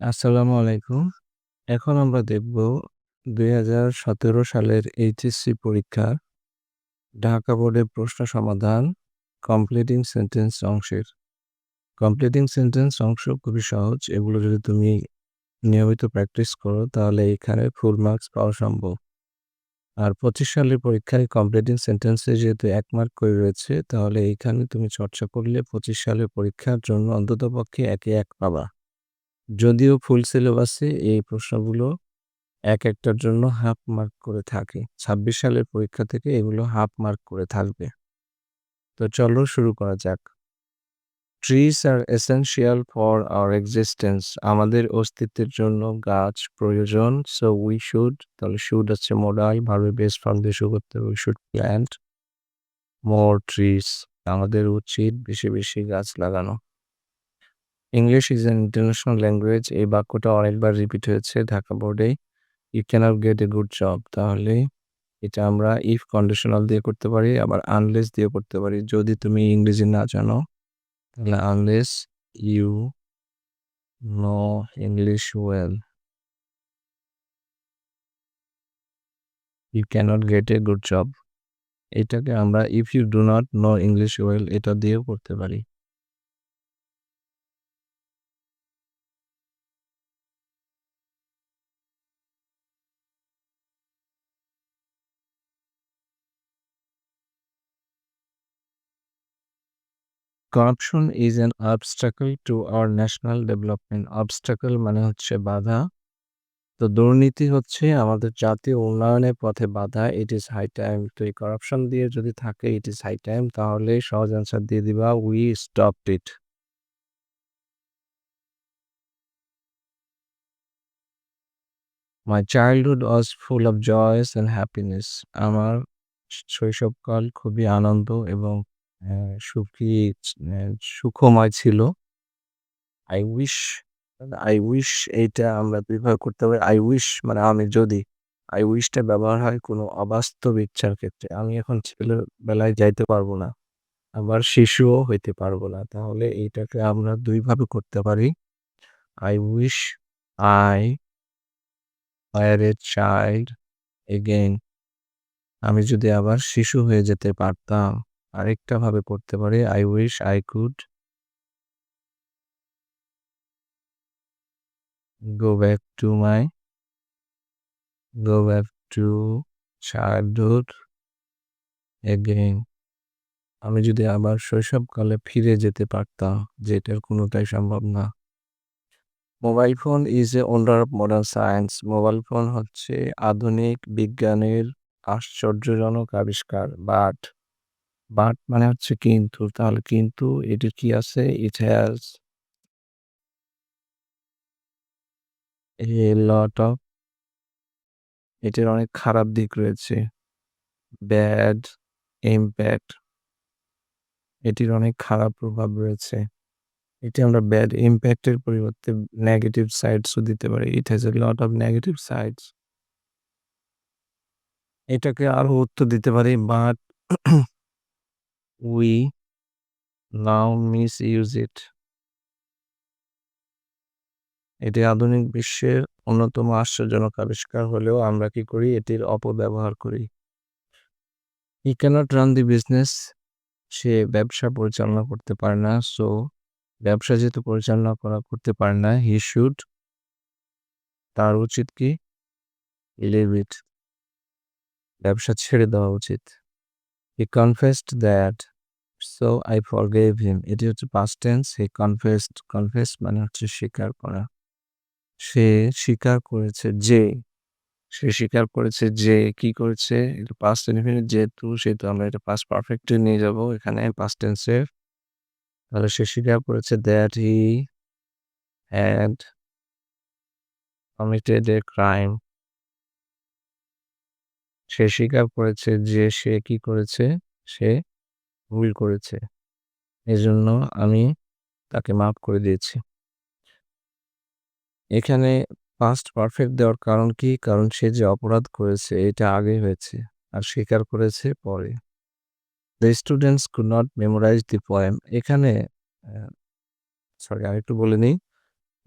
আসসালামু আলাইকুম। এখন আমরা দেখব ২০১৭ সালের এইচএসসি পরীক্ষার ঢাকা বোর্ডের প্রশ্ন সমাধান কমপ্লিটিং সেন্টেন্স অংশের। কমপ্লিটিং সেন্টেন্স অংশ খুবই সহজ। এগুলো যদি তুমি নিয়মিত প্র্যাকটিস করো তাহলে এখানে ফুল মার্কস পাওয়া সম্ভব। আর ২৫ সালের পরীক্ষায় কমপ্লিটিং সেন্টেন্সে যেহেতু ১ মার্ক করে রয়েছে তাহলে এইখানে তুমি চর্চা করলে ২৫ সালের পরীক্ষার জন্য অন্ততপক্ষে ১ এ ১ পাবা। যদিও ফুল সিলেবাসে এই প্রশ্নগুলো একেকটার জন্য হাফ মার্ক করে থাকে। ২৬ সালের পরীক্ষা থেকে এগুলো হাফ মার্ক করে থাকবে। তো চলো শুরু করা যাক। Trees are essential for our existence. আমাদের অস্তিত্বের জন্য গাছ প্রয়োজন। সো উই শুড, তাহলে শুড হচ্ছে মডাল, ভার্বের বেস ফর্ম দিয়ে শুরু করতে হবে। We should plant more trees. আমাদের উচিত বেশি, বেশি গাছ লাগানো। English is an international language. এই বাক্যটা অনেকবার রিপিট হয়েছে ঢাকা বোর্ডে। You cannot get a good job. তাহলে এটা আমরা ইফ কন্ডিশনাল দিয়ে করতে পারি, আবার আনলেস দিয়ে করতে পারি। যদি তুমি ইংরেজি না জানো তাহলে unless you know English well you cannot get a good job. এটাকে আমরা if you do not know English well এটা দিয়েও করতে পারি। Corruption is an obstacle to our national development. Obstacle মানে হচ্ছে বাধা। তো দুর্নীতি হচ্ছে আমাদের জাতীয় উন্নয়নের পথে বাধা। It is high time. তো এই করাপশন দিয়ে যদি থাকে ইট ইজ হাই টাইম তাহলে সহজ অ্যান্সার দিয়ে দিবা we stopped it. My childhood was full of joys and happiness. আমার শৈশবকাল খুবই আনন্দ এবং সুখী সুখময় ছিল। আই উইশ আই উইশ এইটা আমরা ব্যবহার করতে পারি। আই উইশ মানে আমি যদি। আই উইশটা ব্যবহার হয় কোনো অবাস্তব ইচ্ছার ক্ষেত্রে। আমি এখন ছেলেবেলায় যাইতে পারবো না। আবার শিশুও হইতে পারবো না। তাহলে এইটাকে আমরা ২ ভাবে করতে পারি। I wish I were a child again. আমি যদি আবার শিশু হয়ে যেতে পারতাম। আরেকটা ভাবে করতে পারি। I wish I could go back to my go back to childhood again. আমি যদি আবার শৈশবকালে ফিরে যেতে পারতাম, যেটার কোনটাই সম্ভব না। Mobile phone is a wonder of modern science. Mobile phone হচ্ছে আধুনিক বিজ্ঞানের আশ্চর্যজনক আবিষ্কার। বাট মানে হচ্ছে কিন্তু। তাহলে কিন্তু এটির কি আছে? It has a lot of এটির অনেক খারাপ দিক রয়েছে। ব্যাড ইমপ্যাক্ট, এটির অনেক খারাপ প্রভাব রয়েছে। এটি আমরা ব্যাড ইমপ্যাক্ট এর পরিবর্তে নেগেটিভ সাইডস ও দিতে পারি। It has a lot of negative sides. এটাকে আরো উত্তর দিতে পারি বাট উই নাও মিসইউজ ইট। এটি আধুনিক বিশ্বের অন্যতম আশ্চর্যজনক আবিষ্কার হলেও আমরা কি করি? এটির অপব্যবহার করি। হি ক্যানট রান দি বিজনেস। সে ব্যবসা পরিচালনা করতে পারে না। সো ব্যবসা যেহেতু পরিচালনা করতে পারে না, হি শুড, তার উচিত কি? লিভ ইট, ব্যবসা ছেড়ে দেওয়া উচিত। He confessed that so I forgave him. এটি হচ্ছে past tense. He confessed, confess মানে হচ্ছে স্বীকার করা। সে স্বীকার করেছে যে, সে স্বীকার করেছে যে কি করেছে? এটা পাস্ট ইনডিফিনিট যেহেতু সেহেতু আমরা এটা পাস্ট পারফেক্টে নিয়ে যাব এখানে পাস্ট টেন্সের। তাহলে সে স্বীকার করেছে that he had committed a crime. সে স্বীকার করেছে যে সে কি করেছে? সে ভুল করেছে। এজন্য আমি তাকে মাফ করে দিয়েছি। এখানে পাস্ট পারফেক্ট দেওয়ার কারণ কি? কারণ সে যে অপরাধ করেছে এটা আগে হয়েছে। আর স্বীকার করেছে পরে। The students could not memorize the poem. এখানে আ সরি আরেকটু বলে নিই।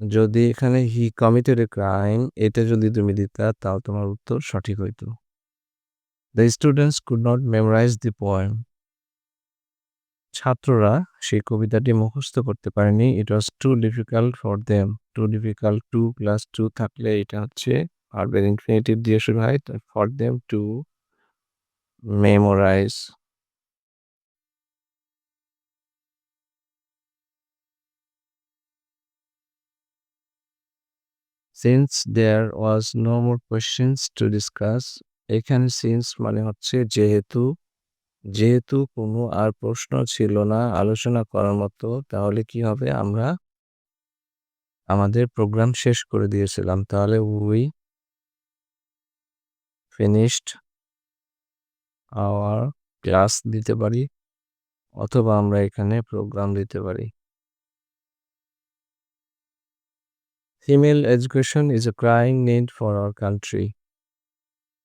যদি এখানে হি কমিটেড এ ক্রাইম এটা যদি তুমি দিতা তাও তোমার উত্তর সঠিক হইতো। The students could not memorise the poem. ছাত্ররা সেই কবিতাটি মুখস্থ করতে পারেনি। It was too difficult for them. Too difficult too plus to থাকলে এটা হচ্ছে ভার্বের ইনফিনিটিভ দিয়ে শুরু হয়। For them to memorise. Since there was no more questions to discuss. এখানে সিন্স মানে হচ্ছে যেহেতু, যেহেতু কোনো আর প্রশ্ন ছিল না আলোচনা করার মতো, তাহলে কি হবে? আমরা আমাদের প্রোগ্রাম শেষ করে দিয়েছিলাম। তাহলে উই ফিনিশড আওয়ার ক্লাস দিতে পারি, অথবা আমরা এখানে প্রোগ্রাম দিতে পারি। Female education is a crying need for our country.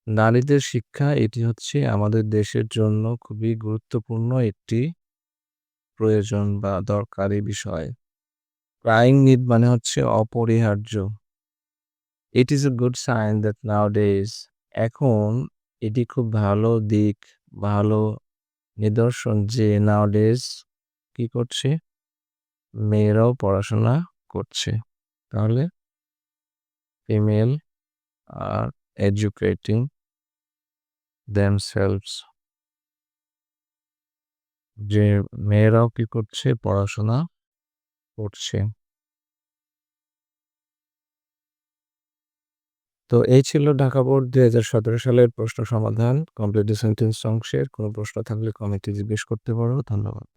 নারীদের শিক্ষা এটি হচ্ছে আমাদের দেশের জন্য খুবই গুরুত্বপূর্ণ একটি প্রয়োজন বা দরকারি বিষয়। ক্রাইং নিড মানে হচ্ছে অপরিহার্য। It is a good sign that nowadays. এখন এটি খুব ভালো দিক, ভালো নিদর্শন যে নাওডেজ কি করছে? মেয়েরাও পড়াশোনা করছে। তাহলে ফিমেল আর এডুকেটিং themselves, যে মেয়েরাও কি করছে? পড়াশোনা করছে। তো এই ছিল ঢাকা বোর্ড ২০১৭ সালের প্রশ্ন সমাধান কমপ্লিট সেন্টেন্স অংশের। কোনো প্রশ্ন থাকলে কমেন্টে জিজ্ঞেস করতে পারো। ধন্যবাদ।